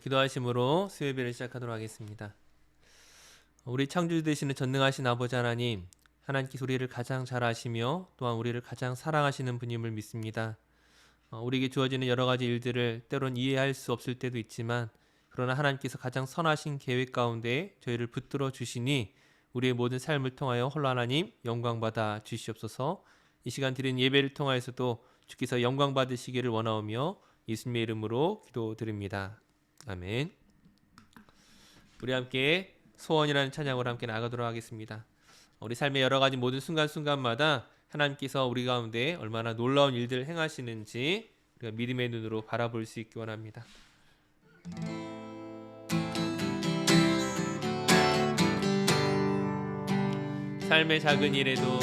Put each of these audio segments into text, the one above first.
기도하심으로 수요예배를 시작하도록 하겠습니다. 우리 창조주 되시는 전능하신 아버지 하나님, 하나님께서 우리를 가장 잘 아시며 또한 우리를 가장 사랑하시는 분임을 믿습니다. 우리에게 주어지는 여러 가지 일들을 때론 이해할 수 없을 때도 있지만, 그러나 하나님께서 가장 선하신 계획 가운데 저희를 붙들어 주시니 우리의 모든 삶을 통하여 홀로 하나님 영광 받아 주시옵소서. 이 시간 드린 예배를 통하여서도 주께서 영광 받으시기를 원하오며 예수님의 이름으로 기도드립니다. 아멘. 우리 함께 소원이라는 찬양으로 함께 나가도록 하겠습니다. 우리 삶의 여러 가지 모든 순간순간마다 하나님께서 우리 가운데 얼마나 놀라운 일들을 행하시는지 우리가 믿음의 눈으로 바라볼 수 있기 원합니다. 삶의 작은 일에도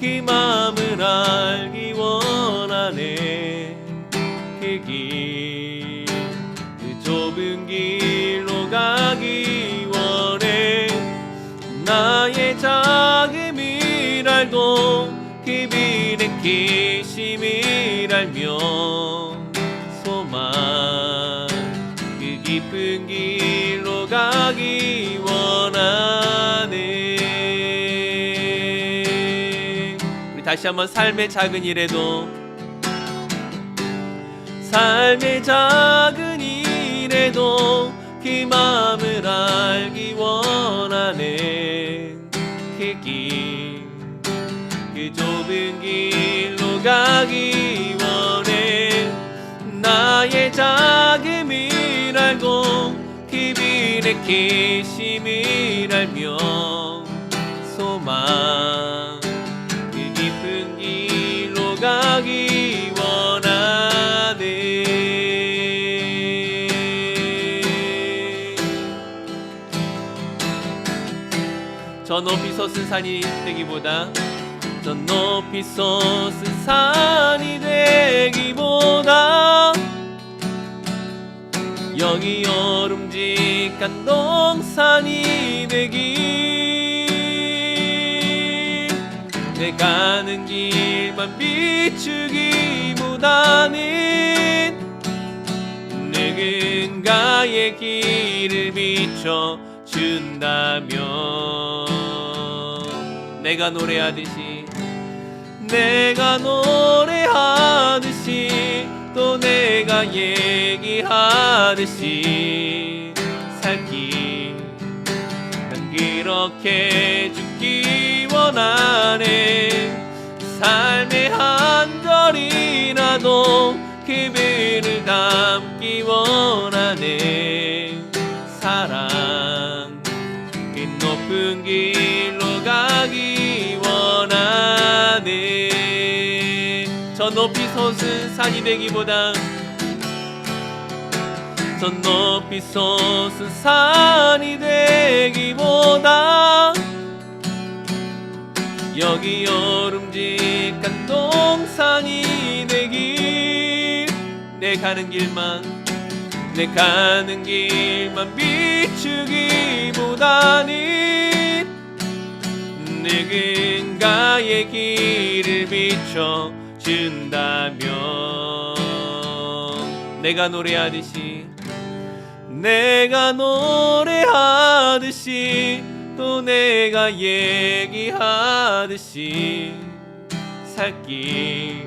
그 마음을 알기 원하네. 그 좁은 길로 가기 원해. 나의 작음을 알고 그 비는 기심을 알며 소망 그 깊은 길로 가기 원하네. 우리 다시 한번 삶의 작은 일에도 그 마음을 알기 원하네. 그 좁은 길로 가기 원해. 나의 작음을 알고 그 비는 기심을 알며 소망 그 깊은 길로 가기 원하네. 저 높이 솟은 산이 되기보다 여기 여름직한 동산이 되기. 내 가는 길만 비추기보다는 누군가의 길을 비춰준다면 내가 노래하듯이 또 내가 얘기하듯이 살기. 난 그렇게 죽기 원하네. 삶의 한 절이라도 그분을 담기 원하네. 사랑 그 높은 길로 가기 원하네. 저 높이 솟은 산이 되기보다 여기 여름직한 동산이 되기. 내 가는 길만 비추기보다는 누군가의 길을 비춰준다면 내가 노래하듯이 또 내가 얘기하듯이 살기.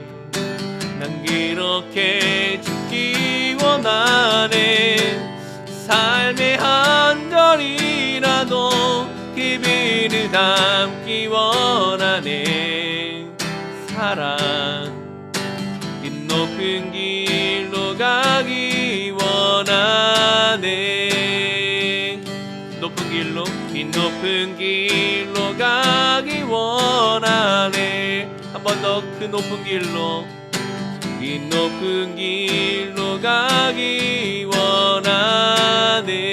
난 그렇게 죽기 원하네. 삶의 한 절이라도 그분을 담기 원하네. 사랑 그 높은 길로 가기 원하네. 높은 길로 가기 원하네. 한 번 더 그 높은 길로 가기 원하네.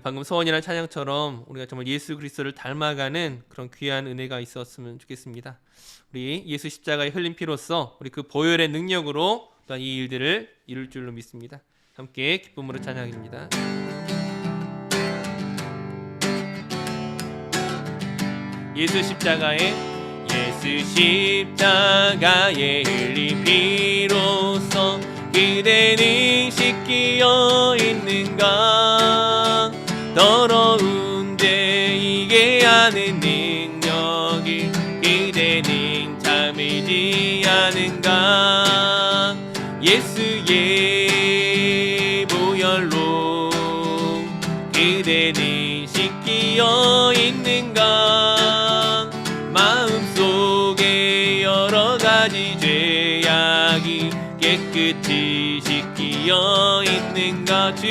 방금 소원이라는 찬양처럼 우리가 정말 예수 그리스도를 닮아가는 그런 귀한 은혜가 있었으면 좋겠습니다. 우리 예수 십자가의 흘린 피로써 우리 그 보혈의 능력으로 또한 이 일들을 이룰 줄로 믿습니다. 함께 기쁨으로 찬양입니다. 예수 십자가에 흘린 피로써 그대는 씻기어 있는가. 더러운 죄 이게 하는 능력이 그대는 참이지 않은가. 예수의 보혈로 그대는 씻기어 있는가. 마음속에 여러가지 죄악이 깨끗이 씻기어 있는가. 주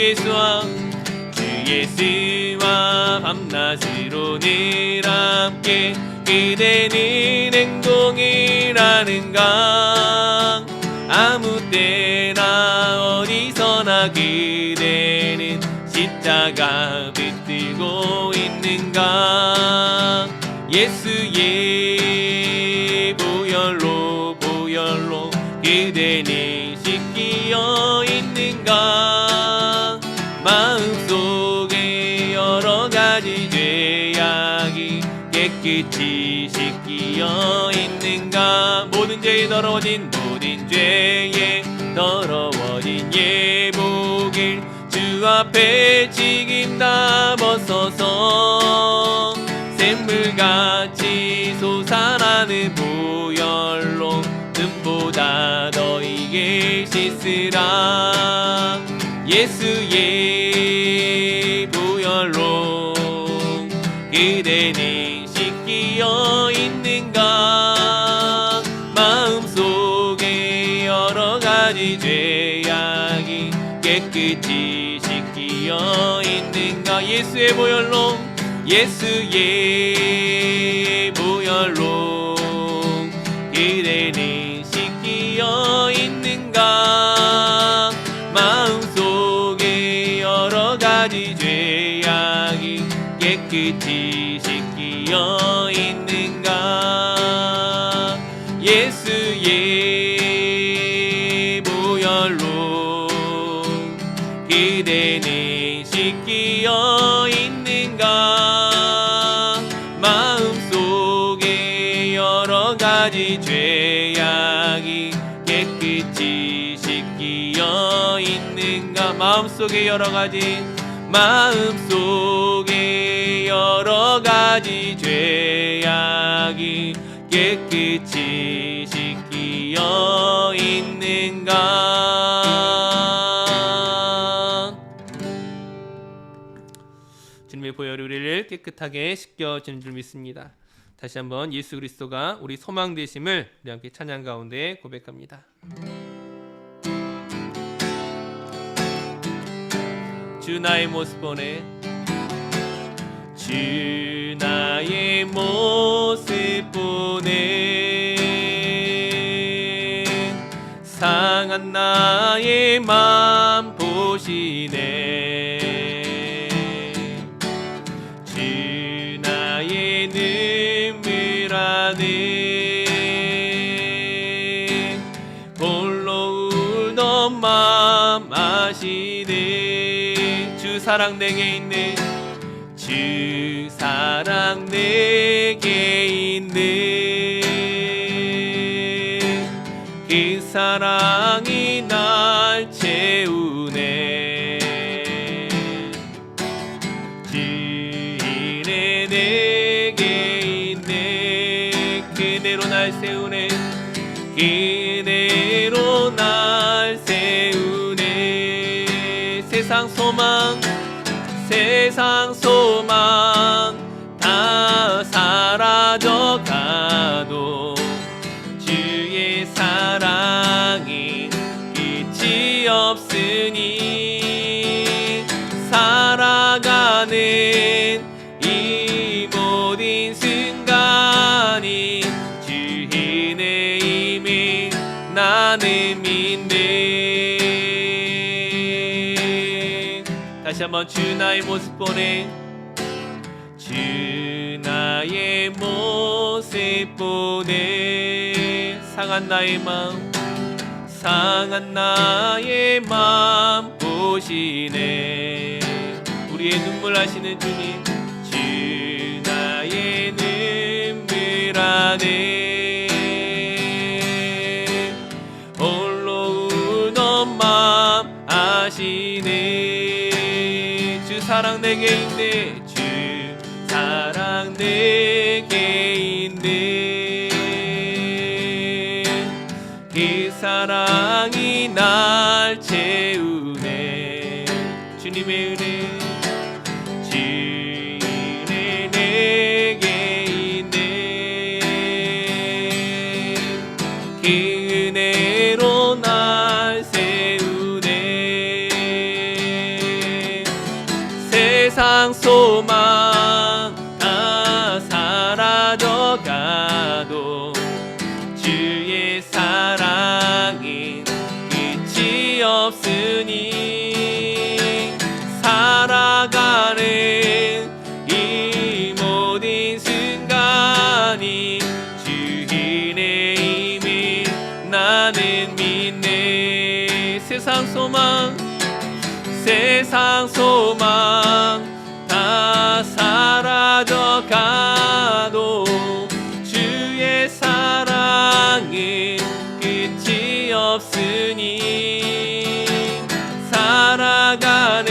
예수와 밤낮으로 늘 함께 그대는 행동을 하는가. 아무 때나 어디서나 그대는 십자가 붙들고 있는가. 예수의 보혈로 그대는 씻기어 있는가. 마음속에 여러가지 죄악이 깨끗이 씻기어 있는가. 모든 죄에 더러워진 예복을 주 앞에 지긴다 벗어서 샘물같이 솟아나는 보혈로 눈보다 너희게 씻으라. 예수의 보혈로 그대는 씻기어 있는가. 마음속에 여러가지 죄악이 깨끗이 씻기어 있는가. 예수의 보혈로 그대는 씻기어 있는가. 마음속에 여러가지 죄악이 깨끗이 씻기어 있는가. 예수의 보혈로 그대는 씻기어 있는가. 마음속에 여러가지 죄악이 깨끗이 씻기어 있는가. 마음속에 여러가지 죄악이 깨끗이 씻기어 있는가. 주님의 보혈이 우리를 깨끗하게 씻겨주는 줄 믿습니다. 다시 한번 예수 그리스도가 우리 소망 되심을 우리 함께 찬양 가운데 고백합니다. 주 나의 모습 보내, 주 나의 모습 보내, 상한 나의 맘 보시네. 주 나의 눈물 안에 홀로 울던 맘 아시네. 주 사랑 내게 있네, 주 사랑 내게 있네. 그 사랑이 날 채우네. 주인의 내게 있네. 그대로 날 세우네. 그대로 날 세우네. 세상 소망 다 사라져가도 주의 사랑이 끝이 없으니 살아가는 이 모든 순간이 주인의 힘이 나는 믿네. 다시 한번 주 나의 모습 보내, 주 나의 모습 보내. 상한 나의 마음 보시네. 우리의 눈물 하시는 주님, 주 나의 홀로 울던 맘 아시네. 주 사랑 내게 있네. 주 사랑 내게 있네. 그 사랑이 날 채우네. 주님의 은혜, 주의 은혜 내게 있네. 그 은혜로 날 세우네. 세상 소망 다 사라져가도 주의 사랑이 끝이 없으니 살아가는 이 모든 순간이 주인의 힘을 나는 믿네. 세상 소망 다 사라져가도 주의 사랑은 끝이 없으니 살아가는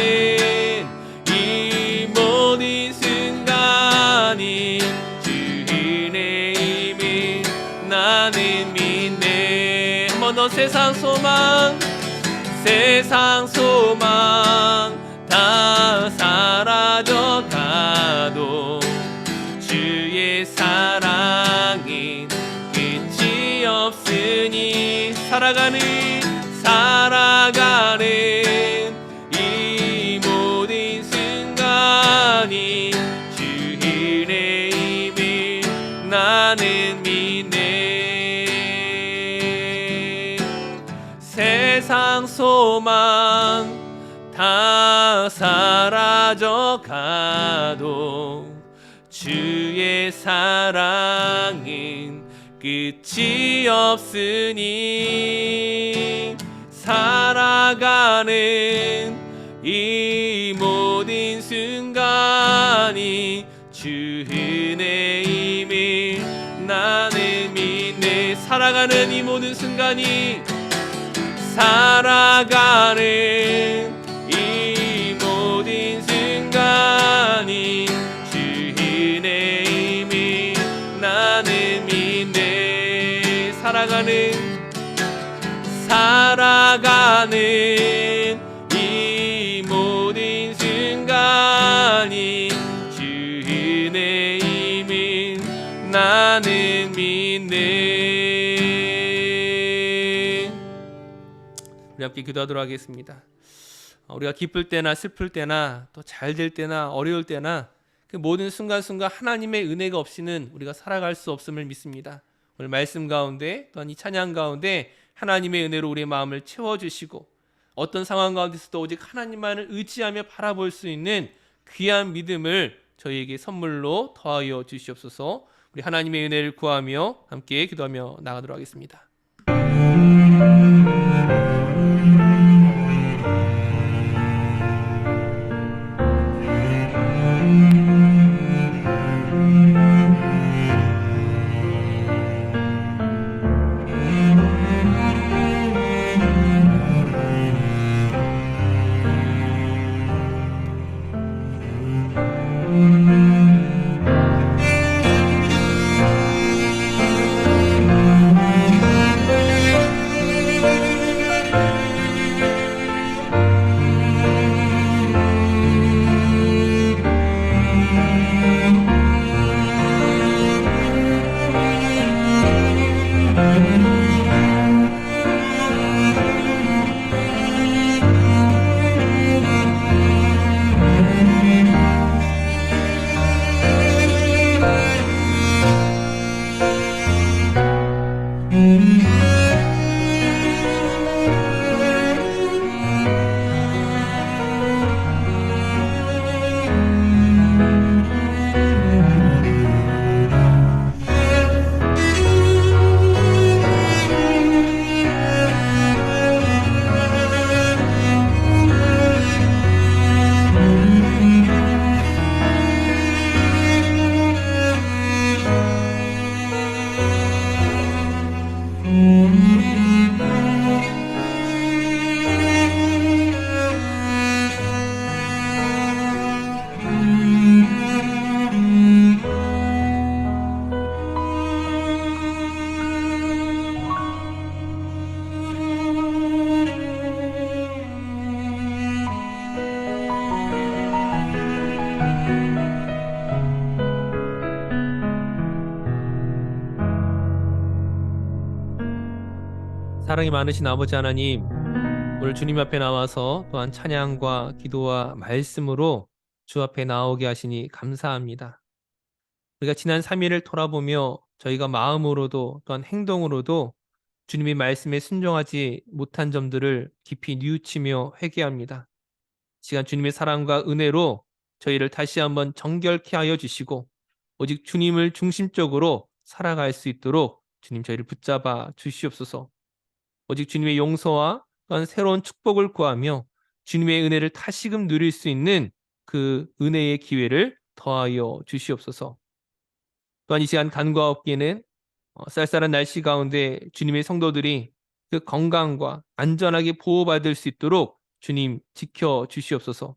이 모든 순간이 주인의 힘을 나는 믿네. 한 번 더 세상 소망 다 사라져가도 주의 사랑은 끝이 없으니 살아가는 이 모든 순간이 주인의 힘을 나는 믿네. 세상 소망 다 사라져가도 주의 사랑은 끝이 없으니 살아가는 이 모든 순간이 주인의 힘을 나는 믿네. 살아가는 이 모든 순간이 이 모든 순간이 주인의 힘을 나는 믿네. 살아가는 이 모든 순간이 주인의 힘을 나는 믿네. 우리 함께 기도하도록 하겠습니다. 우리가 기쁠 때나 슬플 때나 또 잘 될 때나 어려울 때나 그 모든 순간순간 하나님의 은혜가 없이는 우리가 살아갈 수 없음을 믿습니다. 오늘 말씀 가운데 또한 이 찬양 가운데 하나님의 은혜로 우리의 마음을 채워주시고 어떤 상황 가운데서도 오직 하나님만을 의지하며 바라볼 수 있는 귀한 믿음을 저희에게 선물로 더하여 주시옵소서. 우리 하나님의 은혜를 구하며 함께 기도하며 나가도록 하겠습니다. 사랑이 많으신 아버지 하나님, 오늘 주님 앞에 나와서 또한 찬양과 기도와 말씀으로 주 앞에 나오게 하시니 감사합니다. 우리가 지난 3일을 돌아보며 저희가 마음으로도 또한 행동으로도 주님의 말씀에 순종하지 못한 점들을 깊이 뉘우치며 회개합니다. 시간 주님의 사랑과 은혜로 저희를 다시 한번 정결케 하여 주시고 오직 주님을 중심적으로 살아갈 수 있도록 주님 저희를 붙잡아 주시옵소서. 오직 주님의 용서와 또한 새로운 축복을 구하며 주님의 은혜를 다시금 누릴 수 있는 그 은혜의 기회를 더하여 주시옵소서. 또한 이 시간 간과 없기에는 쌀쌀한 날씨 가운데 주님의 성도들이 그 건강과 안전하게 보호받을 수 있도록 주님 지켜 주시옵소서.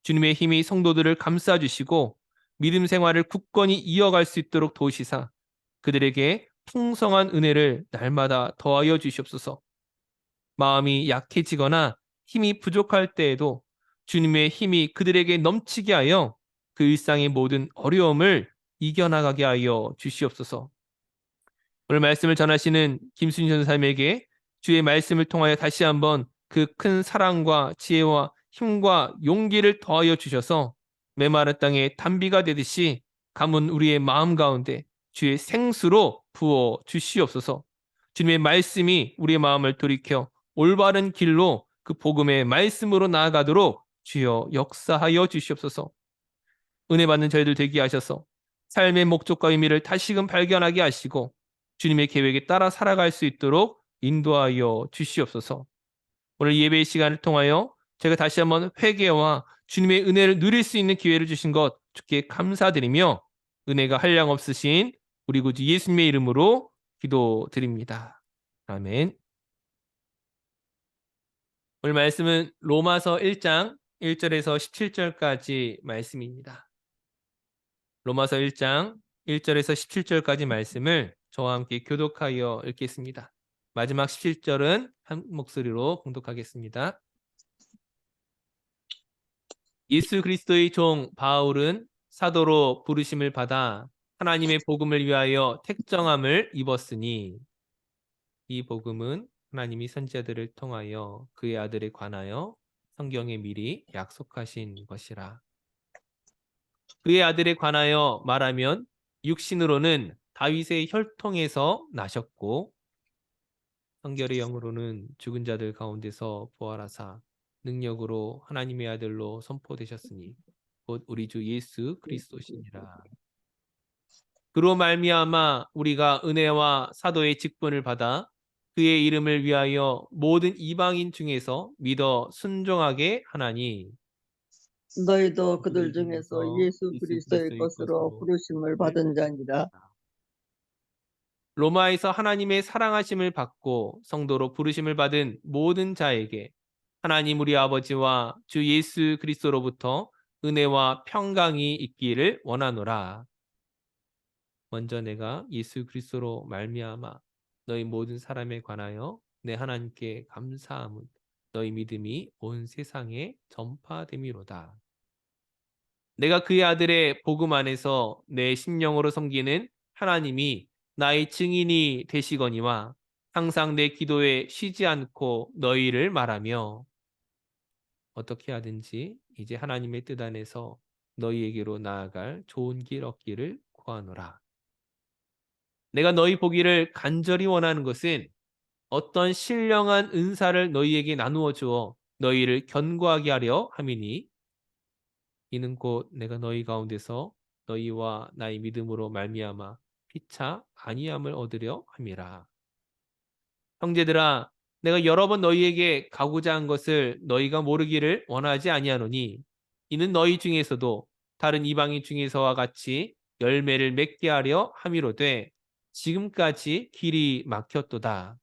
주님의 힘이 성도들을 감싸 주시고 믿음 생활을 굳건히 이어갈 수 있도록 도우시사 그들에게 풍성한 은혜를 날마다 더하여 주시옵소서. 마음이 약해지거나 힘이 부족할 때에도 주님의 힘이 그들에게 넘치게 하여 그 일상의 모든 어려움을 이겨나가게 하여 주시옵소서. 오늘 말씀을 전하시는 김순희 전사님에게 주의 말씀을 통하여 다시 한번 그 큰 사랑과 지혜와 힘과 용기를 더하여 주셔서 메마른 땅에 단비가 되듯이 가문 우리의 마음 가운데 주의 생수로 부어 주시옵소서. 주님의 말씀이 우리의 마음을 돌이켜 올바른 길로 그 복음의 말씀으로 나아가도록 주여 역사하여 주시옵소서. 은혜 받는 저희들 되게 하셔서 삶의 목적과 의미를 다시금 발견하게 하시고 주님의 계획에 따라 살아갈 수 있도록 인도하여 주시옵소서. 오늘 예배의 시간을 통하여 제가 다시 한번 회개와 주님의 은혜를 누릴 수 있는 기회를 주신 것 주께 감사드리며 은혜가 한량없으신 우리 구주 예수님의 이름으로 기도드립니다. 아멘. 오늘 말씀은 로마서 1장 1절에서 17절까지 말씀입니다. 로마서 1장 1절에서 17절까지 말씀을 저와 함께 교독하여 읽겠습니다. 마지막 17절은 한 목소리로 봉독하겠습니다. 예수 그리스도의 종 바울은 사도로 부르심을 받아 하나님의 복음을 위하여 택정함을 입었으니 이 복음은 하나님이 선지자들을 통하여 그의 아들에 관하여 성경에 미리 약속하신 것이라. 그의 아들에 관하여 말하면 육신으로는 다윗의 혈통에서 나셨고 성결의 영으로는 죽은 자들 가운데서 부활하사 능력으로 하나님의 아들로 선포되셨으니 곧 우리 주 예수 그리스도시니라. 그로 말미암아 우리가 은혜와 사도의 직분을 받아 그의 이름을 위하여 모든 이방인 중에서 믿어 순종하게 하나니 너희도 그들 중에서 예수 그리스도의 것으로 부르심을 받은 자니라. 로마에서 하나님의 사랑하심을 받고 성도로 부르심을 받은 모든 자에게 하나님 우리 아버지와 주 예수 그리스도로부터 은혜와 평강이 있기를 원하노라. 먼저 내가 예수 그리스도로 말미암아 너희 모든 사람에 관하여 내 하나님께 감사함은 너희 믿음이 온 세상에 전파됨이로다. 내가 그의 아들의 복음 안에서 내 심령으로 섬기는 하나님이 나의 증인이 되시거니와 항상 내 기도에 쉬지 않고 너희를 말하며 어떻게 하든지 이제 하나님의 뜻 안에서 너희에게로 나아갈 좋은 길 얻기를 구하노라. 내가 너희 보기를 간절히 원하는 것은 어떤 신령한 은사를 너희에게 나누어 주어 너희를 견고하게 하려 함이니 이는 곧 내가 너희 가운데서 너희와 나의 믿음으로 말미암아 피차 안위함을 얻으려 함이라. 형제들아 내가 여러 번 너희에게 가고자 한 것을 너희가 모르기를 원하지 아니하노니 이는 너희 중에서도 다른 이방인 중에서와 같이 열매를 맺게 하려 함이로되 지금까지 길이 막혔도다.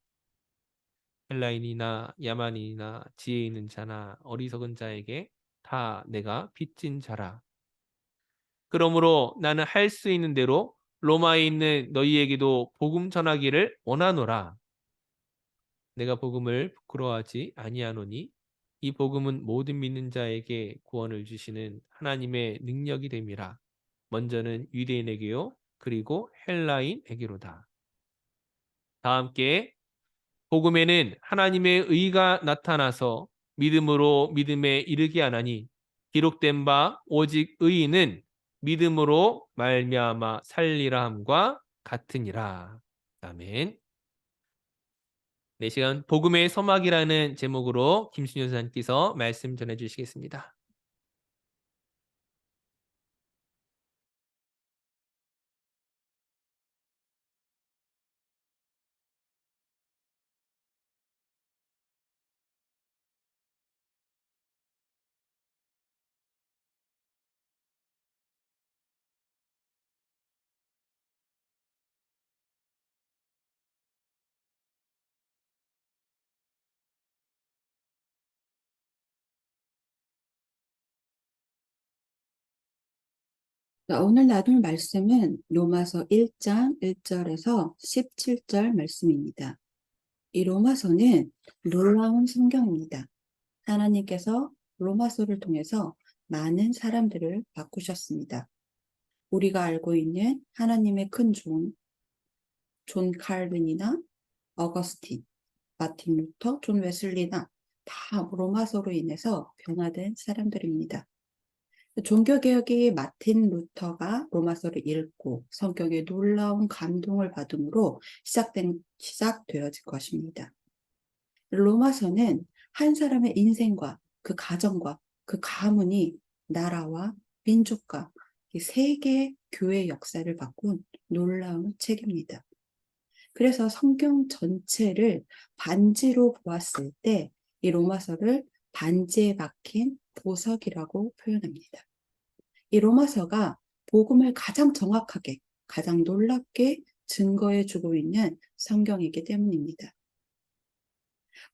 헬라인이나 야만인이나 지혜 있는 자나 어리석은 자에게 다 내가 빚진 자라. 그러므로 나는 할 수 있는 대로 로마에 있는 너희에게도 복음 전하기를 원하노라. 내가 복음을 부끄러워하지 아니하노니 이 복음은 모든 믿는 자에게 구원을 주시는 하나님의 능력이 됨이라. 먼저는 유대인에게요 그리고 헬라인에게로다. 다 함께 복음에는 하나님의 의가 나타나서 믿음으로 믿음에 이르게 하나니 기록된 바 오직 의인은 믿음으로 말미암아 살리라 함과 같으니라. 아멘. 네, 시간 복음의 서막이라는 제목으로 김순현 선생님께서 말씀 전해 주시겠습니다. 자, 오늘 나눌 말씀은 로마서 1장 1절에서 17절 말씀입니다. 이 로마서는 놀라운 성경입니다. 하나님께서 로마서를 통해서 많은 사람들을 바꾸셨습니다. 우리가 알고 있는 하나님의 큰 존 칼빈이나 어거스틴, 마틴 루터, 존 웨슬리나 다 로마서로 인해서 변화된 사람들입니다. 종교개혁이 마틴 루터가 로마서를 읽고 성경에 놀라운 감동을 받음으로 시작되어질 것입니다. 로마서는 한 사람의 인생과 그 가정과 그 가문이 나라와 민족과 이 세계 교회 역사를 바꾼 놀라운 책입니다. 그래서 성경 전체를 반지로 보았을 때 이 로마서를 반지에 박힌 보석이라고 표현합니다. 이 로마서가 복음을 가장 정확하게, 가장 놀랍게 증거해주고 있는 성경이기 때문입니다.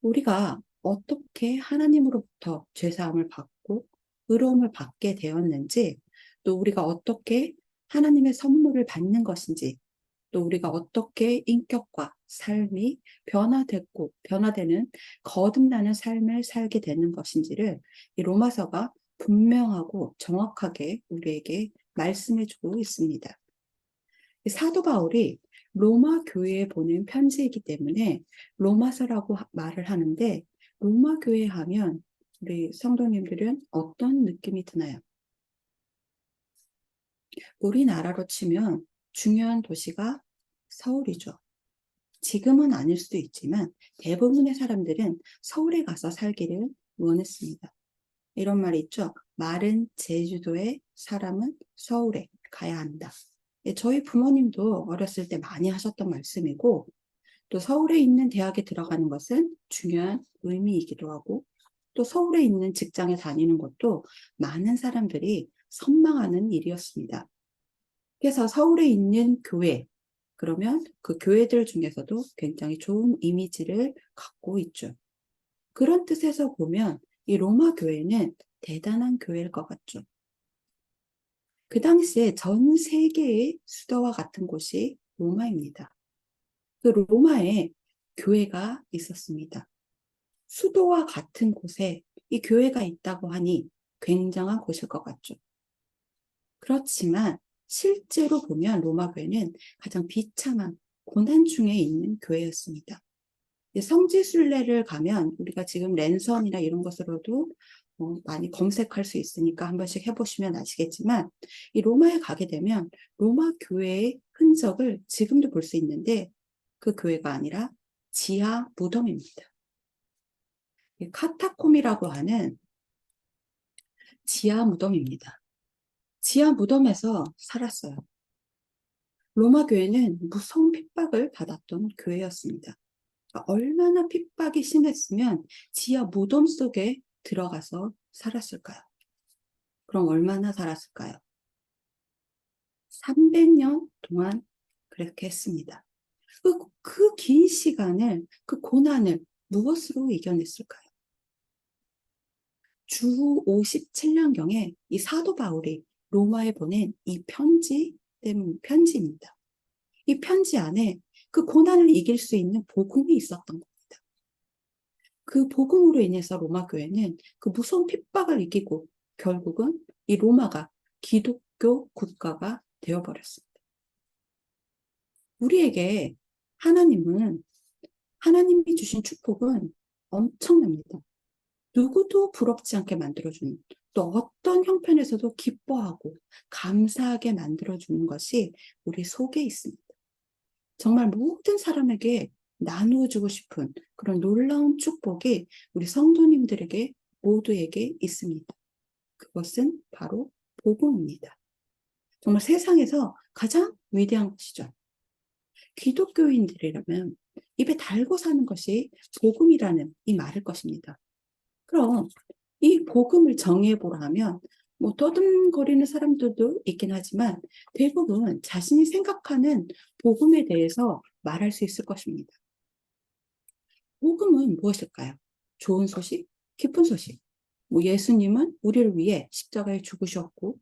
우리가 어떻게 하나님으로부터 죄사함을 받고 의로움을 받게 되었는지, 또 우리가 어떻게 하나님의 선물을 받는 것인지, 또 우리가 어떻게 인격과 삶이 변화되는 거듭나는 삶을 살게 되는 것인지를 이 로마서가 분명하고 정확하게 우리에게 말씀해주고 있습니다. 사도 바울이 로마 교회에 보낸 편지이기 때문에 로마서라고 말을 하는데, 로마 교회 하면 우리 성도님들은 어떤 느낌이 드나요? 우리나라로 치면 중요한 도시가 서울이죠. 지금은 아닐 수도 있지만 대부분의 사람들은 서울에 가서 살기를 원했습니다. 이런 말이 있죠. 말은 제주도에, 사람은 서울에 가야 한다. 저희 부모님도 어렸을 때 많이 하셨던 말씀이고, 또 서울에 있는 대학에 들어가는 것은 중요한 의미이기도 하고, 또 서울에 있는 직장에 다니는 것도 많은 사람들이 선망하는 일이었습니다. 그래서 서울에 있는 교회, 그러면 그 교회들 중에서도 굉장히 좋은 이미지를 갖고 있죠. 그런 뜻에서 보면 이 로마 교회는 대단한 교회일 것 같죠. 그 당시에 전 세계의 수도와 같은 곳이 로마입니다. 그 로마에 교회가 있었습니다. 수도와 같은 곳에 이 교회가 있다고 하니 굉장한 곳일 것 같죠. 그렇지만 실제로 보면 로마 교회는 가장 비참한 고난 중에 있는 교회였습니다. 성지순례를 가면 우리가 지금 랜선이나 이런 것으로도 많이 검색할 수 있으니까 한 번씩 해보시면 아시겠지만, 이 로마에 가게 되면 로마 교회의 흔적을 지금도 볼 수 있는데, 그 교회가 아니라 지하 무덤입니다. 카타콤이라고 하는 지하 무덤입니다. 지하 무덤에서 살았어요. 로마 교회는 무서운 핍박을 받았던 교회였습니다. 얼마나 핍박이 심했으면 지하 무덤 속에 들어가서 살았을까요? 그럼 얼마나 살았을까요? 300년 동안 그렇게 했습니다. 그 긴 시간을, 그 고난을 무엇으로 이겨냈을까요? 주 57년경에 이 사도 바울이 로마에 보낸 이 편지입니다. 이 편지 안에 그 고난을 이길 수 있는 복음이 있었던 겁니다. 그 복음으로 인해서 로마 교회는 그 무서운 핍박을 이기고 결국은 이 로마가 기독교 국가가 되어버렸습니다. 우리에게 하나님은 하나님이 주신 축복은 엄청납니다. 누구도 부럽지 않게 만들어주는, 또 어떤 형편에서도 기뻐하고 감사하게 만들어주는 것이 우리 속에 있습니다. 정말 모든 사람에게 나누어주고 싶은 그런 놀라운 축복이 우리 성도님들에게 모두에게 있습니다. 그것은 바로 복음입니다. 정말 세상에서 가장 위대한 것이죠. 기독교인들이라면 입에 달고 사는 것이 복음이라는 이 말일 것입니다. 그럼 이 복음을 정의해보라 하면 뭐 떠듬거리는 사람들도 있긴 하지만 대부분 자신이 생각하는 복음에 대해서 말할 수 있을 것입니다. 복음은 무엇일까요? 좋은 소식, 기쁜 소식. 뭐 예수님은 우리를 위해 십자가에 죽으셨고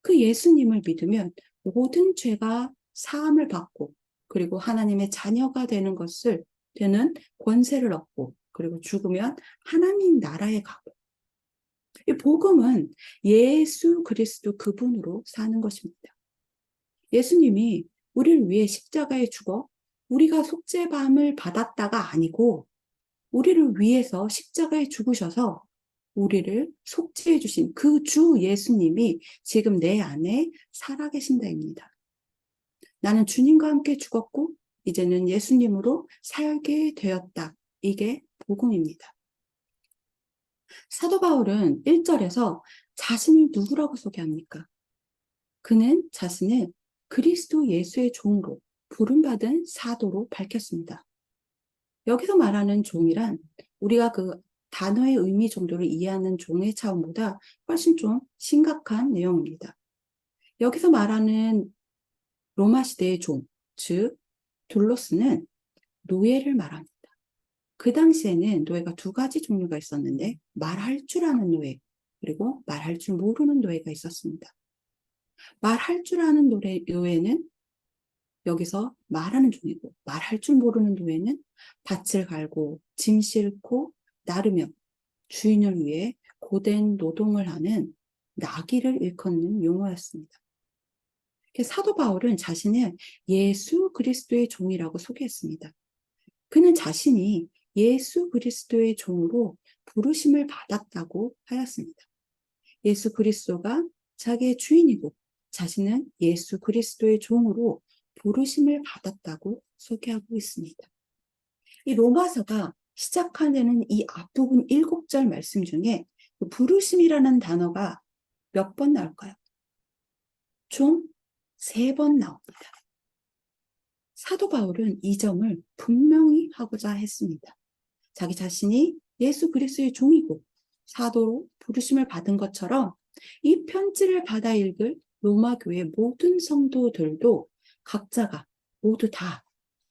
그 예수님을 믿으면 모든 죄가 사함을 받고 그리고 하나님의 자녀가 되는 권세를 얻고 그리고 죽으면 하나님 나라에 가고 이 복음은 예수 그리스도 그분으로 사는 것입니다. 예수님이 우리를 위해 십자가에 죽어 우리가 속죄함을 받았다가 아니고 우리를 위해서 십자가에 죽으셔서 우리를 속죄해 주신 그 주 예수님이 지금 내 안에 살아계신다입니다. 나는 주님과 함께 죽었고 이제는 예수님으로 살게 되었다. 이게 복음입니다. 사도 바울은 1절에서 자신을 누구라고 소개합니까? 그는 자신을 그리스도 예수의 종으로 부름받은 사도로 밝혔습니다. 여기서 말하는 종이란 우리가 그 단어의 의미 정도를 이해하는 종의 차원보다 훨씬 좀 심각한 내용입니다. 여기서 말하는 로마 시대의 종, 즉 둘로스는 노예를 말합니다. 그 당시에는 노예가 두 가지 종류가 있었는데 말할 줄 아는 노예, 그리고 말할 줄 모르는 노예가 있었습니다. 말할 줄 아는 노예는 여기서 말하는 종이고 말할 줄 모르는 노예는 밭을 갈고 짐 싣고 나르며 주인을 위해 고된 노동을 하는 나귀를 일컫는 용어였습니다. 사도 바울은 자신을 예수 그리스도의 종이라고 소개했습니다. 그는 자신이 예수 그리스도의 종으로 부르심을 받았다고 하였습니다. 예수 그리스도가 자기의 주인이고 자신은 예수 그리스도의 종으로 부르심을 받았다고 소개하고 있습니다. 이 로마서가 시작하는 이 앞부분 7절 말씀 중에 부르심이라는 단어가 몇 번 나올까요? 총 3번 나옵니다. 사도 바울은 이 점을 분명히 하고자 했습니다. 자기 자신이 예수 그리스도의 종이고 사도로 부르심을 받은 것처럼 이 편지를 받아 읽을 로마 교회 모든 성도들도 각자가 모두 다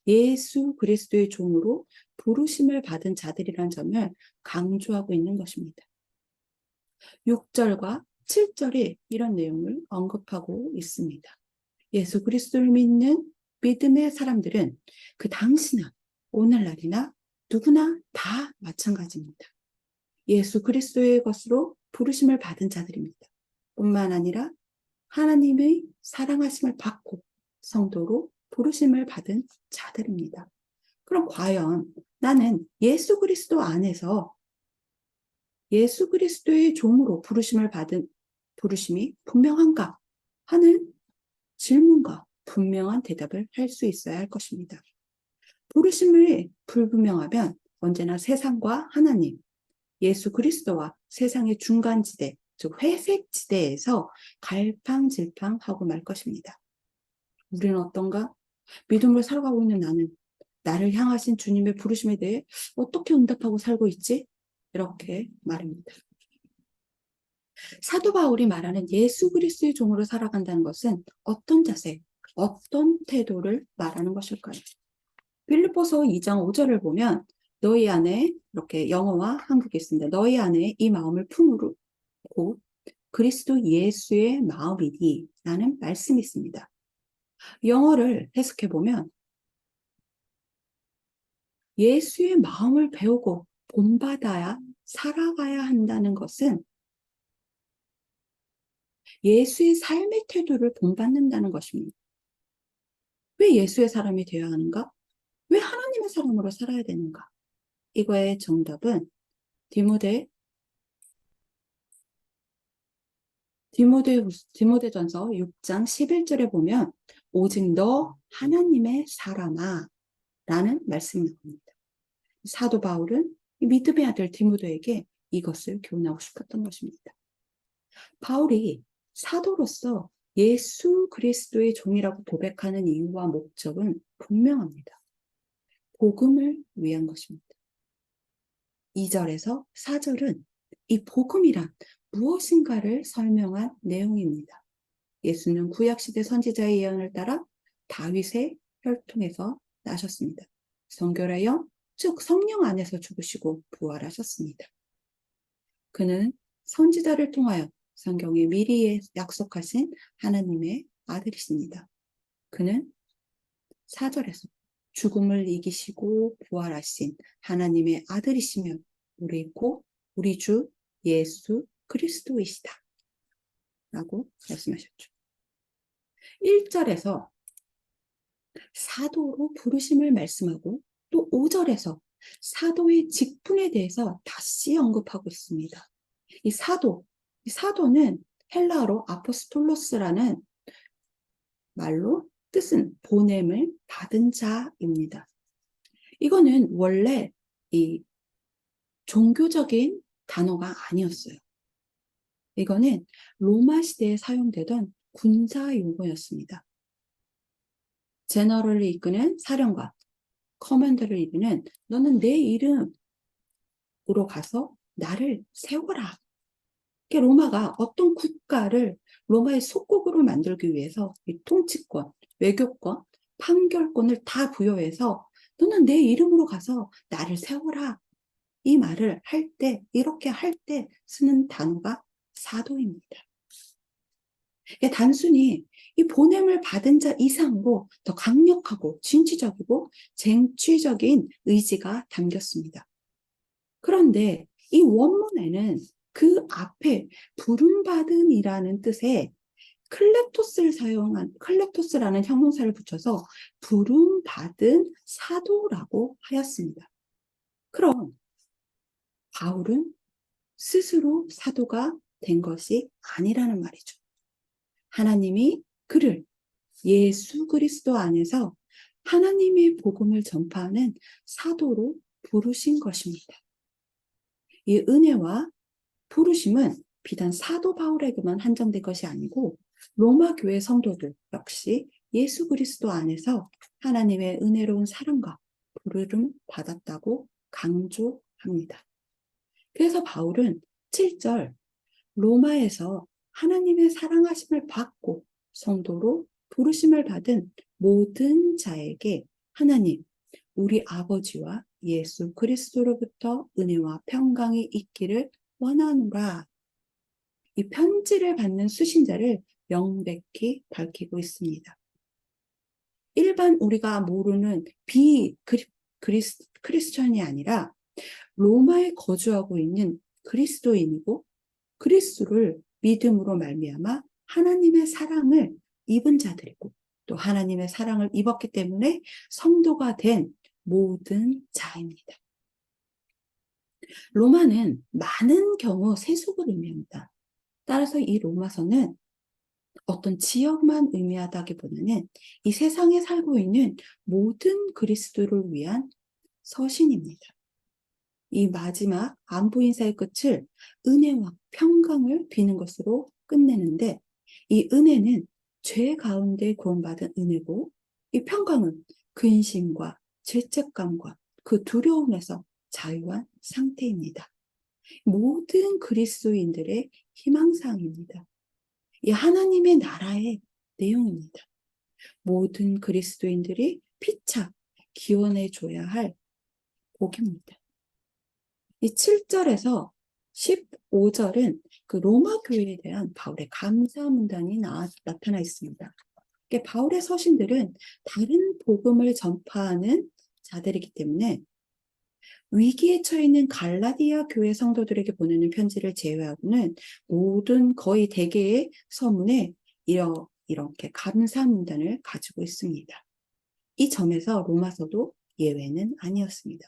예수 그리스도의 종으로 부르심을 받은 자들이란 점을 강조하고 있는 것입니다. 6절과 7절에 이런 내용을 언급하고 있습니다. 예수 그리스도를 믿는 믿음의 사람들은 그 당시나 오늘날이나 누구나 다 마찬가지입니다. 예수 그리스도의 것으로 부르심을 받은 자들입니다. 뿐만 아니라 하나님의 사랑하심을 받고 성도로 부르심을 받은 자들입니다. 그럼 과연 나는 예수 그리스도 안에서 예수 그리스도의 종으로 부르심을 받은 부르심이 분명한가 하는 질문과 분명한 대답을 할 수 있어야 할 것입니다. 부르심을 불분명하면 언제나 세상과 하나님, 예수 그리스도와 세상의 중간지대, 즉 회색지대에서 갈팡질팡하고 말 것입니다. 우리는 어떤가? 믿음으로 살아가고 있는 나는 나를 향하신 주님의 부르심에 대해 어떻게 응답하고 살고 있지? 이렇게 말입니다. 사도 바울이 말하는 예수 그리스도의 종으로 살아간다는 것은 어떤 자세, 어떤 태도를 말하는 것일까요? 빌립보서 2장 5절을 보면 너희 안에 이렇게 영어와 한국에 있습니다. 너희 안에 이 마음을 품으로 곧 그리스도 예수의 마음이니 라는 말씀이 있습니다. 영어를 해석해 보면 예수의 마음을 배우고 본받아야 살아가야 한다는 것은 예수의 삶의 태도를 본받는다는 것입니다. 왜 예수의 사람이 되어야 하는가? 왜 하나님의 하나님의 사람으로 살아야 되는가? 이거의 정답은 디모데전서 6장 11절에 보면 오직 너 하나님의 사람아 라는 말씀이 나옵니다. 사도 바울은 이 믿음의 아들 디모데에게 이것을 교훈하고 싶었던 것입니다. 바울이 사도로서 예수 그리스도의 종이라고 고백하는 이유와 목적은 분명합니다. 복음을 위한 것입니다. 2절에서 4절은 이 복음이란 무엇인가를 설명한 내용입니다. 예수는 구약시대 선지자의 예언을 따라 다윗의 혈통에서 나셨습니다. 성결하여 즉 성령 안에서 죽으시고 부활하셨습니다. 그는 선지자를 통하여 성경에 미리 약속하신 하나님의 아들이십니다. 그는 4절에서 죽음을 이기시고 부활하신 하나님의 아들이시며 우리 주 예수 그리스도이시다 라고 말씀하셨죠. 1절에서 사도로 부르심을 말씀하고 또 5절에서 사도의 직분에 대해서 다시 언급하고 있습니다. 이 사도는 헬라어로 아포스톨로스라는 말로 뜻은 보냄을 받은 자입니다. 이거는 원래 이 종교적인 단어가 아니었어요. 이거는 로마 시대에 사용되던 군사 용어였습니다. 제너럴을 이끄는 사령관, 커맨더를 이끄는 너는 내 이름으로 가서 나를 세워라. 로마가 어떤 국가를 로마의 속국으로 만들기 위해서 이 통치권, 외교권, 판결권을 다 부여해서 너는 내 이름으로 가서 나를 세워라. 이 말을 할 때, 이렇게 할 때 쓰는 단어가 사도입니다. 단순히 이 보냄을 받은 자 이상으로 더 강력하고 진취적이고 쟁취적인 의지가 담겼습니다. 그런데 이 원문에는 그 앞에 부름받은이라는 뜻의 클레토스라는 형용사를 붙여서 부름받은 사도라고 하였습니다. 그럼 바울은 스스로 사도가 된 것이 아니라는 말이죠. 하나님이 그를 예수 그리스도 안에서 하나님의 복음을 전파하는 사도로 부르신 것입니다. 이 은혜와 부르심은 비단 사도 바울에게만 한정된 것이 아니고 로마 교회 성도들 역시 예수 그리스도 안에서 하나님의 은혜로운 사랑과 부르름 받았다고 강조합니다. 그래서 바울은 7절 로마에서 하나님의 사랑하심을 받고 성도로 부르심을 받은 모든 자에게 하나님, 우리 아버지와 예수 그리스도로부터 은혜와 평강이 있기를 원하노라. 이 편지를 받는 수신자를 명백히 밝히고 있습니다. 일반 우리가 모르는 크리스천이 아니라 로마에 거주하고 있는 그리스도인이고 그리스도를 믿음으로 말미암아 하나님의 사랑을 입은 자들이고 또 하나님의 사랑을 입었기 때문에 성도가 된 모든 자입니다. 로마는 많은 경우 세속을 의미합니다. 따라서 이 로마서는 어떤 지역만 의미하다기보다는 이 세상에 살고 있는 모든 그리스도를 위한 서신입니다. 이 마지막 안부 인사의 끝을 은혜와 평강을 비는 것으로 끝내는데 이 은혜는 죄 가운데 구원받은 은혜고 이 평강은 근심과 죄책감과 그 두려움에서 자유한 상태입니다. 모든 그리스도인들의 희망사항입니다. 이 하나님의 나라의 내용입니다. 모든 그리스도인들이 피차 기원해 줘야 할 복입니다. 이 7절에서 15절은 그 로마 교회에 대한 바울의 감사 문단이 나타나 있습니다. 바울의 서신들은 다른 복음을 전파하는 자들이기 때문에 위기에 처해 있는 갈라디아 교회 성도들에게 보내는 편지를 제외하고는 모든 거의 대개의 서문에 이렇게 감사 문단을 가지고 있습니다. 이 점에서 로마서도 예외는 아니었습니다.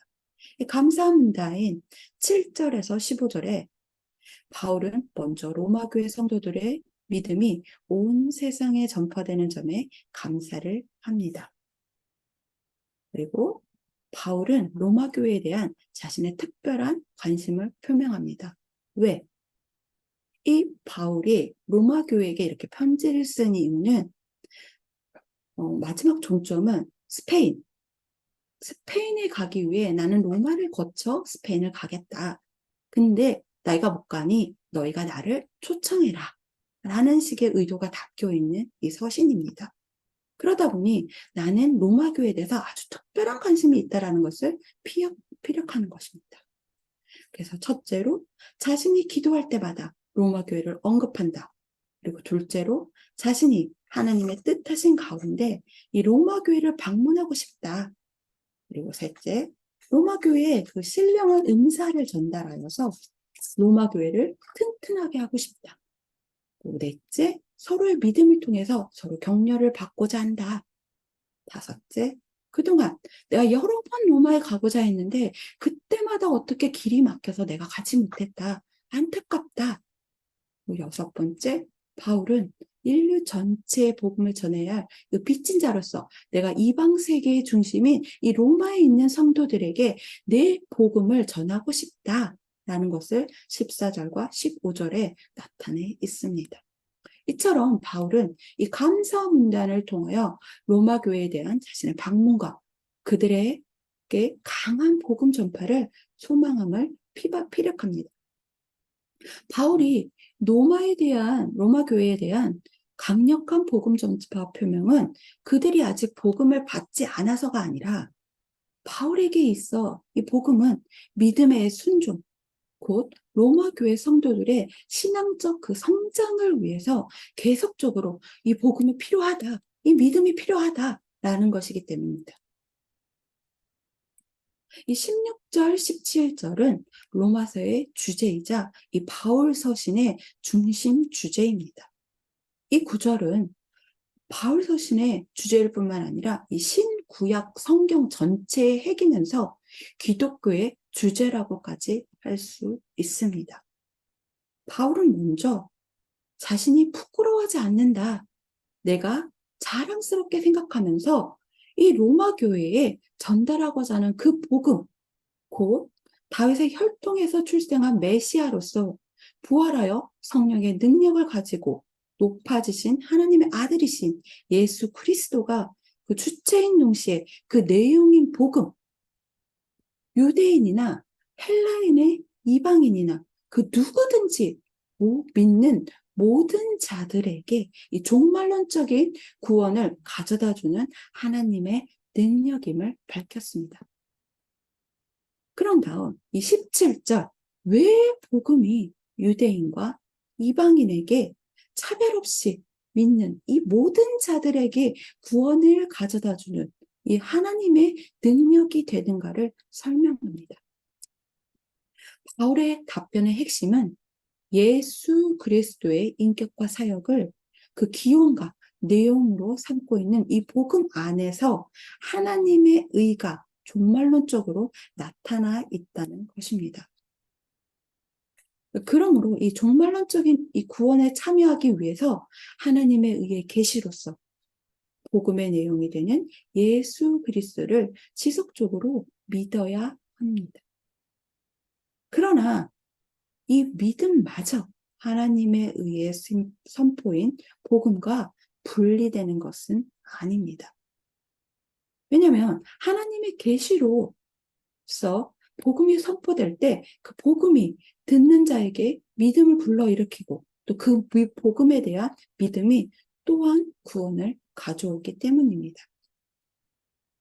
감사한 문다인 7절에서 15절에 바울은 먼저 로마 교회 성도들의 믿음이 온 세상에 전파되는 점에 감사를 합니다. 그리고 바울은 로마 교회에 대한 자신의 특별한 관심을 표명합니다. 왜? 이 바울이 로마 교회에게 이렇게 편지를 쓴 이유는 마지막 종점은 스페인에 가기 위해 나는 로마를 거쳐 스페인을 가겠다. 근데 내가 못 가니 너희가 나를 초청해라. 라는 식의 의도가 담겨 있는 이 서신입니다. 그러다 보니 나는 로마 교회에 대해서 아주 특별한 관심이 있다는 것을 피력하는 것입니다. 그래서 첫째로 자신이 기도할 때마다 로마 교회를 언급한다. 그리고 둘째로 자신이 하나님의 뜻하신 가운데 이 로마 교회를 방문하고 싶다. 그리고 셋째, 로마 교회에 그 신령한 은사를 전달하여서 로마 교회를 튼튼하게 하고 싶다. 그리고 넷째, 서로의 믿음을 통해서 서로 격려를 받고자 한다. 다섯째, 그동안 내가 여러 번 로마에 가고자 했는데 그때마다 어떻게 길이 막혀서 내가 가지 못했다. 안타깝다. 그리고 여섯 번째, 바울은 인류 전체의 복음을 전해야 할 그 빚진 자로서 내가 이방 세계의 중심인 이 로마에 있는 성도들에게 내 복음을 전하고 싶다라는 것을 14절과 15절에 나타내 있습니다. 이처럼 바울은 이 감사 문단을 통하여 로마 교회에 대한 자신의 방문과 그들에게 강한 복음 전파를 소망함을 피력합니다. 바울이 로마 교회에 대한 강력한 복음 전파 표명은 그들이 아직 복음을 받지 않아서가 아니라 바울에게 있어 이 복음은 믿음의 순종, 곧 로마 교회 성도들의 신앙적 그 성장을 위해서 계속적으로 이 복음이 필요하다, 이 믿음이 필요하다라는 것이기 때문입니다. 이 16절, 17절은 로마서의 주제이자 이 바울 서신의 중심 주제입니다. 이 구절은 바울 서신의 주제일 뿐만 아니라 이 신구약 성경 전체의 핵이면서 기독교의 주제라고까지 할 수 있습니다. 바울은 먼저 자신이 부끄러워하지 않는다. 내가 자랑스럽게 생각하면서 이 로마 교회에 전달하고자 하는 그 복음, 곧 다윗의 혈통에서 출생한 메시아로서 부활하여 성령의 능력을 가지고 높아지신 하나님의 아들이신 예수 그리스도가 그 주체인 동시에 그 내용인 복음, 유대인이나 헬라인의 이방인이나 그 누구든지 믿는 모든 자들에게 이 종말론적인 구원을 가져다주는 하나님의 능력임을 밝혔습니다. 그런 다음 이 17절, 왜 복음이 유대인과 이방인에게 차별 없이 믿는 이 모든 자들에게 구원을 가져다주는 이 하나님의 능력이 되는가를 설명합니다. 바울의 답변의 핵심은 예수 그리스도의 인격과 사역을 그 기원과 내용으로 삼고 있는 이 복음 안에서 하나님의 의가 종말론적으로 나타나 있다는 것입니다. 그러므로 이 종말론적인 이 구원에 참여하기 위해서 하나님의 의의 계시로서 복음의 내용이 되는 예수 그리스도를 지속적으로 믿어야 합니다. 그러나 이 믿음마저 하나님의 의의 선포인 복음과 분리되는 것은 아닙니다. 왜냐하면 하나님의 계시로서 복음이 선포될 때 그 복음이 듣는 자에게 믿음을 불러일으키고 또 그 복음에 대한 믿음이 또한 구원을 가져오기 때문입니다.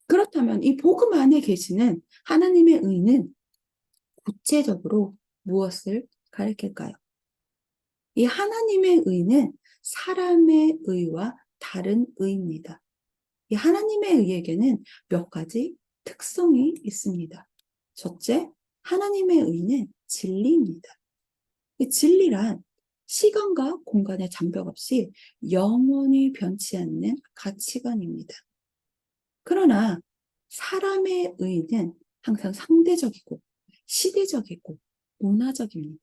그렇다면 이 복음 안에 계시는 하나님의 의는 구체적으로 무엇을 가리킬까요? 이 하나님의 의는 사람의 의와 다른 의입니다. 이 하나님의 의에게는 몇 가지 특성이 있습니다. 첫째, 하나님의 의는 진리입니다. 이 진리란 시간과 공간의 장벽 없이 영원히 변치 않는 가치관입니다. 그러나 사람의 의는 항상 상대적이고 시대적이고 문화적입니다.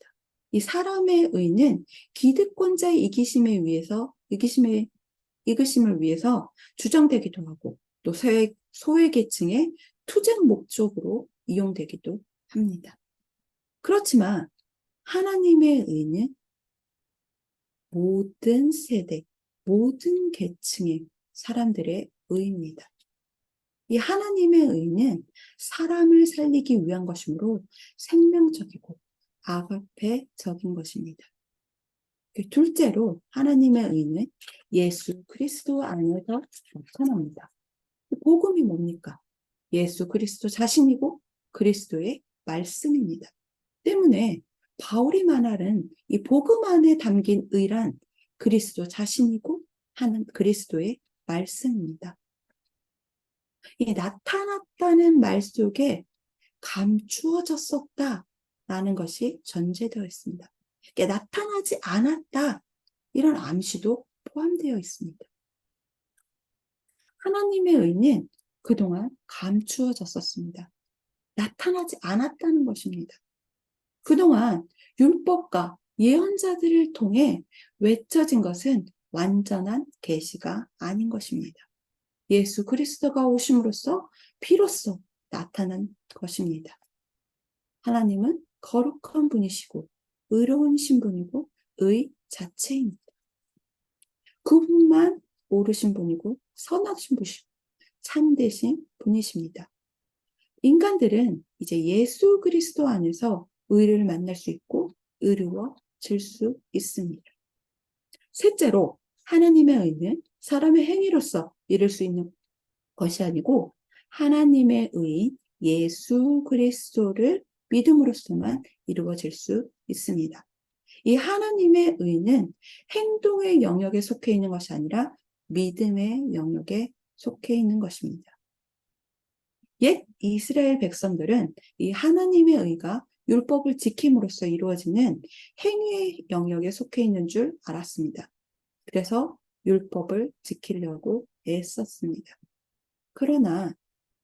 이 사람의 의는 기득권자의 이기심을 위해서 주장되기도 하고 또 소외 계층의 투쟁 목적으로 이용되기도 합니다. 그렇지만 하나님의 의는 모든 세대, 모든 계층의 사람들의 의입니다. 이 하나님의 의는 사람을 살리기 위한 것이므로 생명적이고 아가페적인 것입니다. 둘째로 하나님의 의는 예수 그리스도 안에서 나타납니다. 복음이 뭡니까? 예수 그리스도 자신이고 그리스도의 말씀입니다. 때문에 바울이 말하는 이 복음 안에 담긴 의란 그리스도 자신이고 하는 그리스도의 말씀입니다. 이 나타났다는 말 속에 감추어졌었다라는 것이 전제되어 있습니다. 나타나지 않았다 이런 암시도 포함되어 있습니다. 하나님의 의는 그동안 감추어졌었습니다. 나타나지 않았다는 것입니다. 그동안 율법과 예언자들을 통해 외쳐진 것은 완전한 계시가 아닌 것입니다. 예수 그리스도가 오심으로써 비로소 나타난 것입니다. 하나님은 거룩한 분이시고 의로운 신분이고 의 자체입니다. 그분만 옳으신 분이고 선하신 분이시고 참되신 분이십니다. 인간들은 이제 예수 그리스도 안에서 의를 만날 수 있고 의로워질 수 있습니다. 셋째로 하나님의 의는 사람의 행위로서 이룰 수 있는 것이 아니고 하나님의 의인 예수 그리스도를 믿음으로써만 이루어질 수 있습니다. 이 하나님의 의는 행동의 영역에 속해 있는 것이 아니라 믿음의 영역에 속해 있는 것입니다. 옛 이스라엘 백성들은 이 하나님의 의가 율법을 지킴으로써 이루어지는 행위의 영역에 속해 있는 줄 알았습니다. 그래서 율법을 지키려고 애썼습니다. 그러나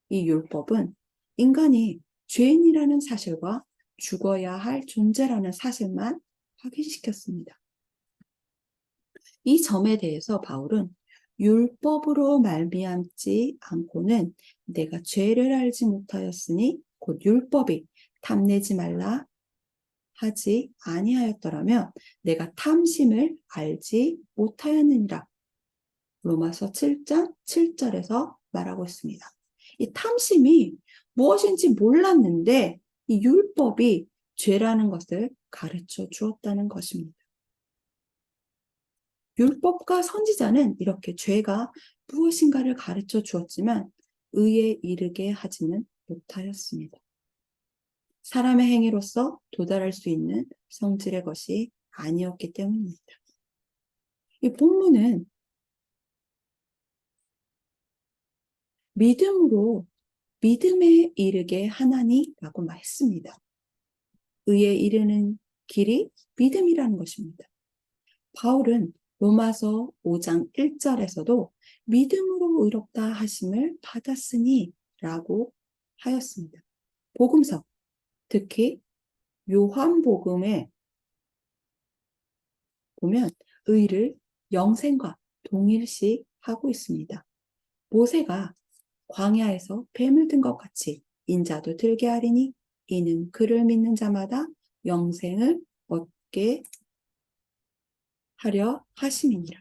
이 율법은 인간이 죄인이라는 사실과 죽어야 할 존재라는 사실만 확인시켰습니다. 이 점에 대해서 바울은 율법으로 말미암지 않고는 내가 죄를 알지 못하였으니 곧 율법이 탐내지 말라 하지 아니하였더라면 내가 탐심을 알지 못하였느니라. 로마서 7장 7절에서 말하고 있습니다. 이 탐심이 무엇인지 몰랐는데 이 율법이 죄라는 것을 가르쳐 주었다는 것입니다. 율법과 선지자는 이렇게 죄가 무엇인가를 가르쳐 주었지만 의에 이르게 하지는 못하였습니다. 사람의 행위로서 도달할 수 있는 성질의 것이 아니었기 때문입니다. 이 본문은 믿음으로 믿음에 이르게 하나니라고 말했습니다. 의에 이르는 길이 믿음이라는 것입니다. 바울은 로마서 5장 1절에서도 믿음으로 의롭다 하심을 받았으니 라고 하였습니다. 복음서, 특히 요한복음에 보면 의를 영생과 동일시하고 있습니다. 모세가 광야에서 뱀을 든 것 같이 인자도 들게 하리니 이는 그를 믿는 자마다 영생을 얻게 하려 하심이니라.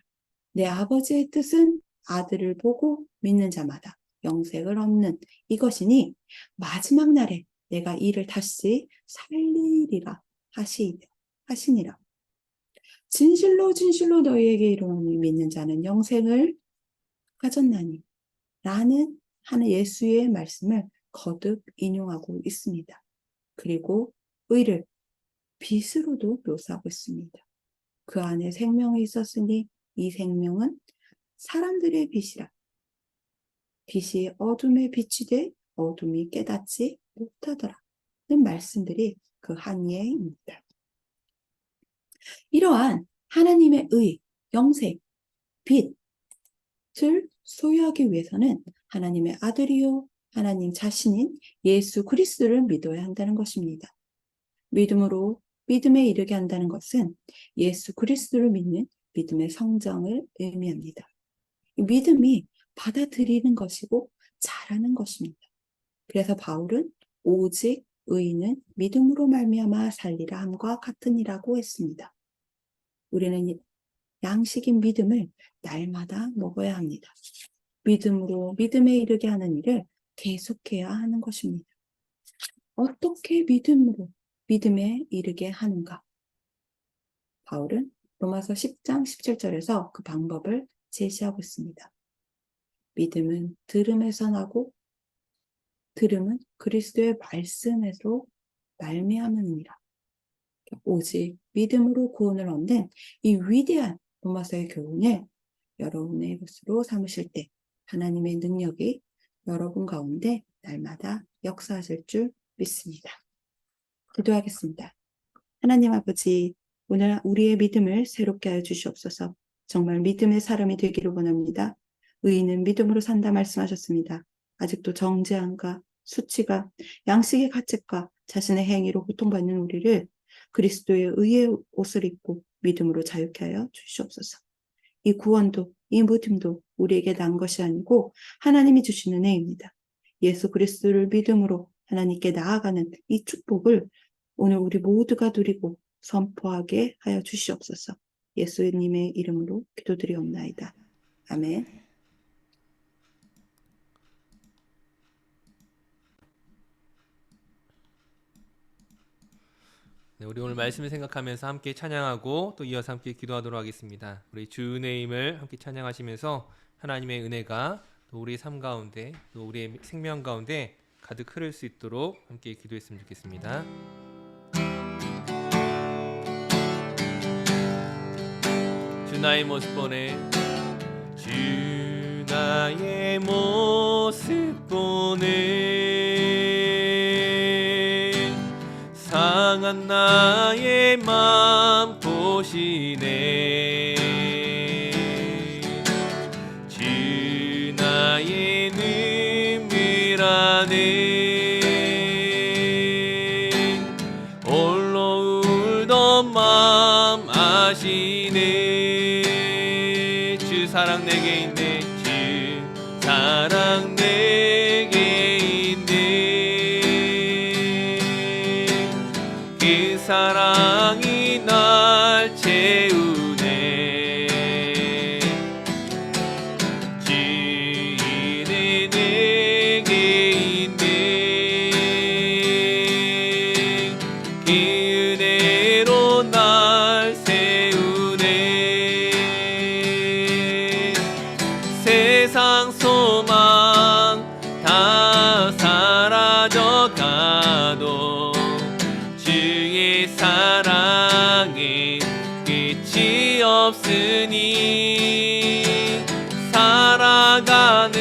내 아버지의 뜻은 아들을 보고 믿는 자마다 영생을 얻는 이것이니 마지막 날에 내가 이를 다시 살리리라 하시니라. 진실로 진실로 너희에게 이르노니 믿는 자는 영생을 가졌나니 라는 하는 예수의 말씀을 거듭 인용하고 있습니다. 그리고 의를 빛으로도 묘사하고 있습니다. 그 안에 생명이 있었으니 이 생명은 사람들의 빛이라. 빛이 어둠에 비치되 어둠이 깨닫지 못하더라. 는 말씀들이 그 한예입니다. 이러한 하나님의 의, 영생, 빛을 소유하기 위해서는 하나님의 아들이요 하나님 자신인 예수 그리스도를 믿어야 한다는 것입니다. 믿음으로 믿음에 이르게 한다는 것은 예수 그리스도를 믿는 믿음의 성장을 의미합니다. 이 믿음이 받아들이는 것이고 잘하는 것입니다. 그래서 바울은 오직 의인은 믿음으로 말미암아 살리라 함과 같으니라고 했습니다. 우리는 양식인 믿음을 날마다 먹어야 합니다. 믿음으로 믿음에 이르게 하는 일을 계속해야 하는 것입니다. 어떻게 믿음으로 믿음에 이르게 하는가? 바울은 로마서 10장 17절에서 그 방법을 제시하고 있습니다. 믿음은 들음에서 나고 들음은 그리스도의 말씀에서 말미암으니라. 오직 믿음으로 구원을 얻는 이 위대한 로마서의 교훈을 여러분의 것으로 삼으실 때 하나님의 능력이 여러분 가운데 날마다 역사하실 줄 믿습니다. 기도하겠습니다. 하나님 아버지, 오늘 우리의 믿음을 새롭게 하여 주시옵소서. 정말 믿음의 사람이 되기를 원합니다. 의인은 믿음으로 산다 말씀하셨습니다. 아직도 정죄함과 수치가 양식의 가책과 자신의 행위로 고통받는 우리를 그리스도의 의의 옷을 입고 믿음으로 자유케 하여 주시옵소서. 이 구원도 이 믿음도 우리에게 난 것이 아니고 하나님이 주시는 은혜입니다. 예수 그리스도를 믿음으로 하나님께 나아가는 이 축복을 오늘 우리 모두가 누리고 선포하게 하여 주시옵소서. 예수님의 이름으로 기도드리옵나이다. 아멘. 네, 우리 오늘 말씀을 생각하면서 함께 찬양하고 또 이어서 함께 기도하도록 하겠습니다. 우리 주 은혜임을 함께 찬양하시면서 하나님의 은혜가 또 우리의 삶 가운데 또 우리의 생명 가운데 가득 흐를 수 있도록 함께 기도했으면 좋겠습니다. 주 나의 모습 보네 주 나의 모습 보네 상한 나의 맘 보시네 주 나의 눈물 안에 홀로 울던 맘 아시네 주 사랑 내게 있네 주 사랑 내게 있네 그 사랑이 날 채우네 주인의 내게 있네 그 은혜로 날 세우네 세상 소망 다 사라져가도 주의 사랑에 끝이 없으니 살아가는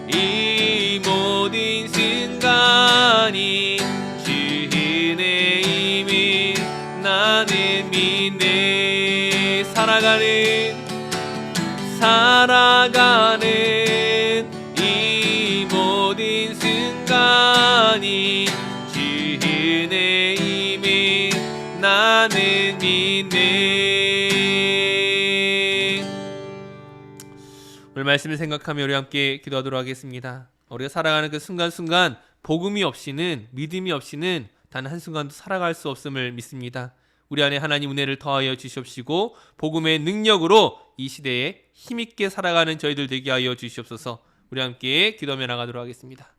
이 모든 순간이 주의 힘이 나는 믿네 살아가는 이 모든 순간이 주의 힘이 나는 믿네. 오늘 말씀을 생각하며 우리 함께 기도하도록 하겠습니다. 우리가 살아가는 그 순간순간 복음이 없이는 믿음이 없이는 단 한순간도 살아갈 수 없음을 믿습니다. 우리 안에 하나님 은혜를 더하여 주시옵시고 복음의 능력으로 이 시대에 힘있게 살아가는 저희들 되게 하여 주시옵소서. 우리 함께 기도하며 나가도록 하겠습니다.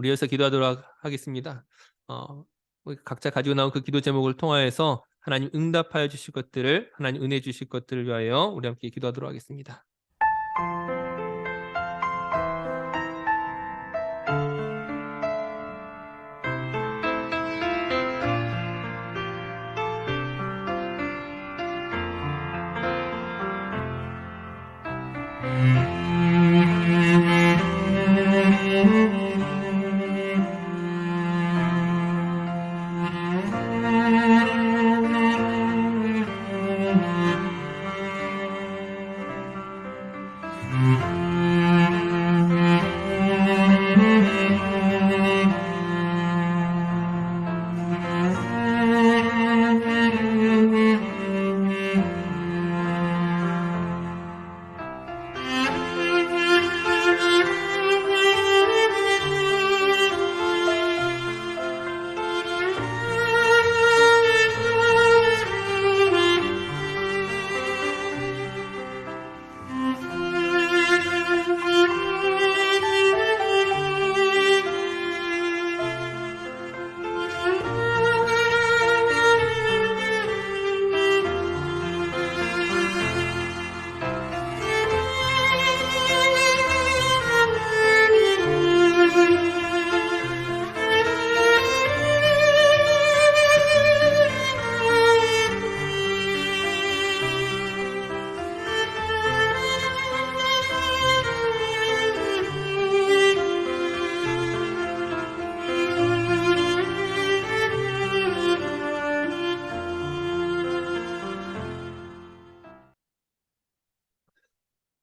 우리 이어서 기도하도록 하겠습니다. 우리 각자 가지고 나온 그 기도 제목을 통하여서 하나님 응답하여 주실 것들을, 하나님 은혜 주실 것들을 위하여 우리 함께 기도하도록 하겠습니다.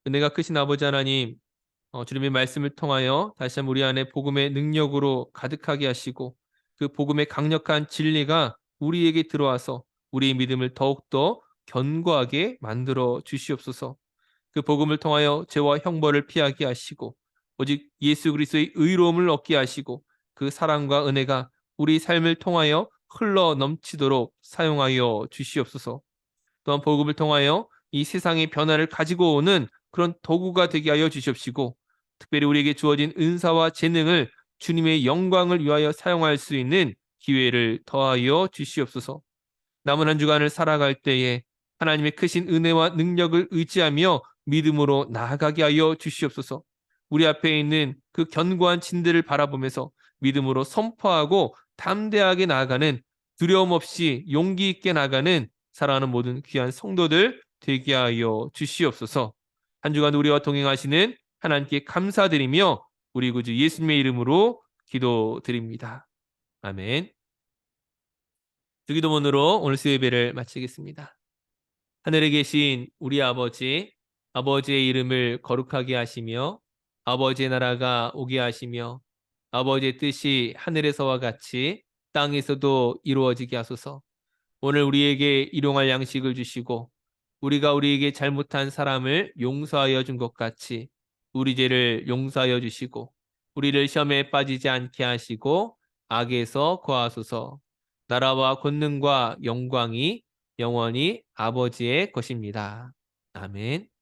은혜가 크신 아버지 하나님, 주님의 말씀을 통하여 다시 한번 우리 안에 복음의 능력으로 가득하게 하시고 그 복음의 강력한 진리가 우리에게 들어와서 우리의 믿음을 더욱더 견고하게 만들어 주시옵소서. 그 복음을 통하여 죄와 형벌을 피하게 하시고 오직 예수 그리스도의 의로움을 얻게 하시고 그 사랑과 은혜가 우리 삶을 통하여 흘러 넘치도록 사용하여 주시옵소서. 또한 복음을 통하여 이 세상의 변화를 가지고 오는 그런 도구가 되게 하여 주시옵시고 특별히 우리에게 주어진 은사와 재능을 주님의 영광을 위하여 사용할 수 있는 기회를 더하여 주시옵소서. 남은 한 주간을 살아갈 때에 하나님의 크신 은혜와 능력을 의지하며 믿음으로 나아가게 하여 주시옵소서. 우리 앞에 있는 그 견고한 진들을 바라보면서 믿음으로 선포하고 담대하게 나아가는, 두려움 없이 용기 있게 나아가는 사랑하는 모든 귀한 성도들 되게 하여 주시옵소서. 한 주간 우리와 동행하시는 하나님께 감사드리며 우리 구주 예수님의 이름으로 기도드립니다. 아멘. 주기도문으로 오늘 수요예배를 마치겠습니다. 하늘에 계신 우리 아버지, 아버지의 이름을 거룩하게 하시며 아버지의 나라가 오게 하시며 아버지의 뜻이 하늘에서와 같이 땅에서도 이루어지게 하소서. 오늘 우리에게 일용할 양식을 주시고 우리가 우리에게 잘못한 사람을 용서하여 준 것 같이 우리 죄를 용서하여 주시고 우리를 시험에 빠지지 않게 하시고 악에서 구하소서. 나라와 권능과 영광이 영원히 아버지의 것입니다. 아멘.